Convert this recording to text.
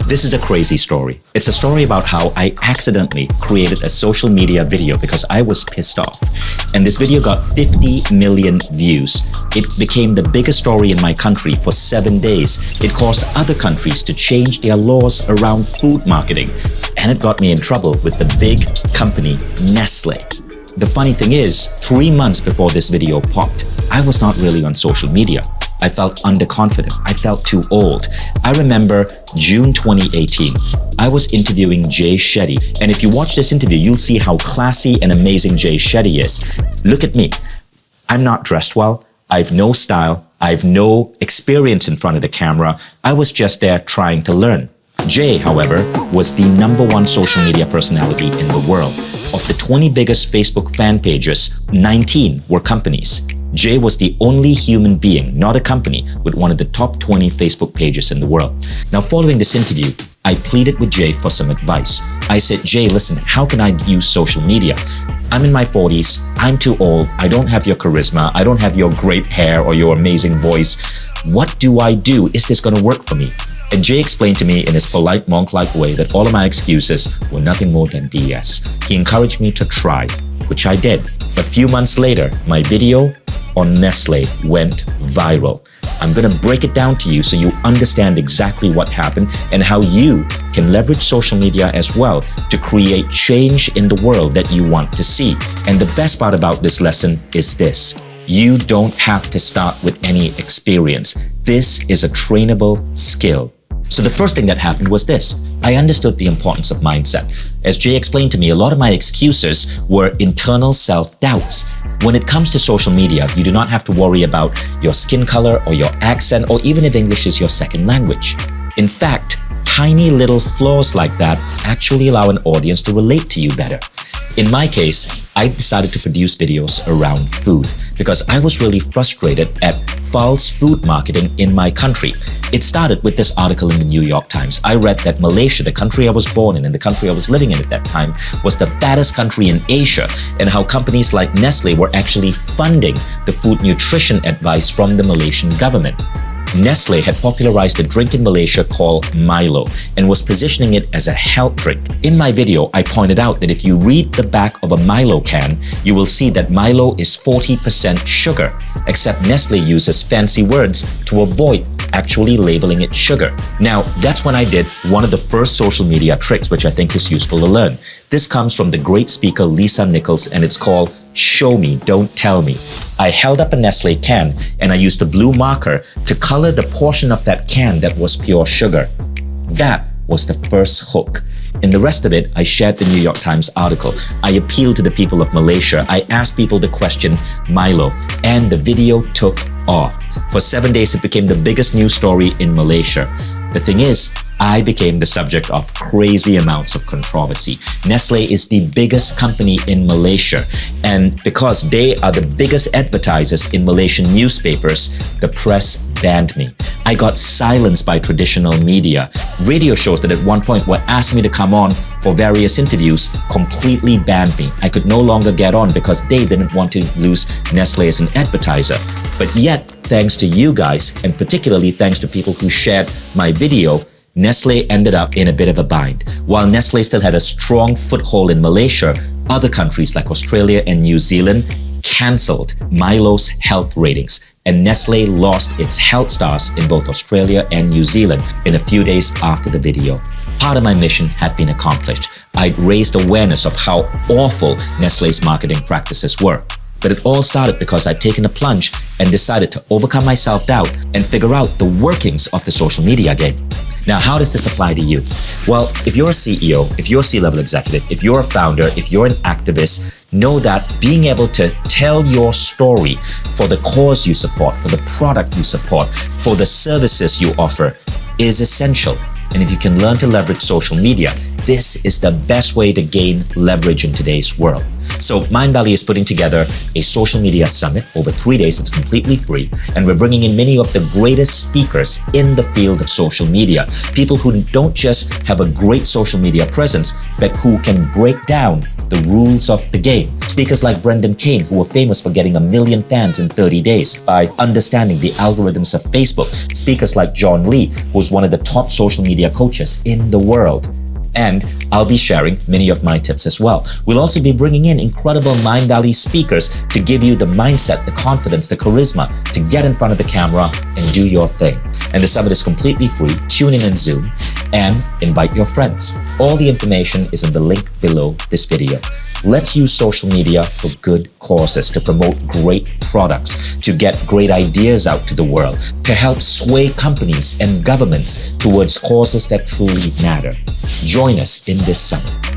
This is a crazy story. It's a story about how I accidentally created a social media video because I was pissed off. And this video got 50 million views. It became the biggest story in my country for 7 days. It caused other countries to change their laws around food marketing. And it got me in trouble with the big company Nestle. The funny thing is, 3 months before this video popped, I was not really on social media. I felt underconfident. I felt too old. I remember June 2018. I was interviewing Jay Shetty. And if you watch this interview, you'll see how classy and amazing Jay Shetty is. Look at me. I'm not dressed well. I've no style. I've no experience in front of the camera. I was just there trying to learn. Jay, however, was the #1 social media personality in the world. Of the 20 biggest Facebook fan pages, 19 were companies. Jay was the only human being, not a company, with one of the top 20 Facebook pages in the world. Now, following this interview, I pleaded with Jay for some advice. I said, Jay, listen, how can I use social media? I'm in my 40s, I'm too old, I don't have your charisma, I don't have your great hair or your amazing voice. What do I do? Is this gonna work for me? And Jay explained to me in his polite monk-like way that all of my excuses were nothing more than BS. He encouraged me to try, which I did. A few months later, my video on Nestle went viral. I'm gonna break it down to you so you understand exactly what happened and how you can leverage social media as well to create change in the world that you want to see. And the best part about this lesson is this. You don't have to start with any experience. This is a trainable skill. So the first thing that happened was this. I understood the importance of mindset. As Jay explained to me, a lot of my excuses were internal self-doubts. When it comes to social media, you do not have to worry about your skin color or your accent or even if English is your second language. In fact, tiny little flaws like that actually allow an audience to relate to you better. In my case, I decided to produce videos around food because I was really frustrated at false food marketing in my country. It started with this article in the New York Times. I read that Malaysia, the country I was born in and the country I was living in at that time, was the fattest country in Asia, and how companies like Nestle were actually funding the food nutrition advice from the Malaysian government. Nestle had popularized a drink in Malaysia called Milo and was positioning it as a health drink. In my video, I pointed out that if you read the back of a Milo can, you will see that Milo is 40% sugar, except Nestle uses fancy words to avoid actually labeling it sugar. Now, that's when I did one of the first social media tricks, which I think is useful to learn. This comes from the great speaker Lisa Nichols, and it's called Show Me, Don't Tell Me. I held up a Nestle can and I used a blue marker to color the portion of that can that was pure sugar. That was the first hook. In the rest of it, I shared the New York Times article. I appealed to the people of Malaysia. I asked people to question Milo, and the video took off. For 7 days, it became the biggest news story in Malaysia. The thing is, I became the subject of crazy amounts of controversy. Nestle is the biggest company in Malaysia, and because they are the biggest advertisers in Malaysian newspapers, the press banned me. I got silenced by traditional media. Radio shows that at one point were asking me to come on for various interviews completely banned me. I could no longer get on because they didn't want to lose Nestle as an advertiser. But yet, thanks to you guys, and particularly thanks to people who shared my video, Nestle ended up in a bit of a bind. While Nestle still had a strong foothold in Malaysia, other countries like Australia and New Zealand cancelled Milo's health ratings, and Nestle lost its health stars in both Australia and New Zealand in a few days after the video. Part of my mission had been accomplished. I'd raised awareness of how awful Nestle's marketing practices were. But it all started because I'd taken a plunge and decided to overcome my self-doubt and figure out the workings of the social media game. Now, how does this apply to you? Well, if you're a CEO, if you're a C-level executive, if you're a founder, if you're an activist, know that being able to tell your story for the cause you support, for the product you support, for the services you offer is essential. And if you can learn to leverage social media, this is the best way to gain leverage in today's world. So Mindvalley is putting together a social media summit over 3 days. It's completely free. And we're bringing in many of the greatest speakers in the field of social media. People who don't just have a great social media presence, but who can break down the rules of the game. Speakers like Brendan Kane, who were famous for getting 1 million fans in 30 days by understanding the algorithms of Facebook. Speakers like John Lee, who's one of the top social media coaches in the world. And I'll be sharing many of my tips as well. We'll also be bringing in incredible Mindvalley speakers to give you the mindset, the confidence, the charisma to get in front of the camera and do your thing. And the summit is completely free. Tune in on Zoom and invite your friends. All the information is in the link below this video. Let's use social media for good causes, to promote great products, to get great ideas out to the world, to help sway companies and governments towards causes that truly matter. Join us in this summit.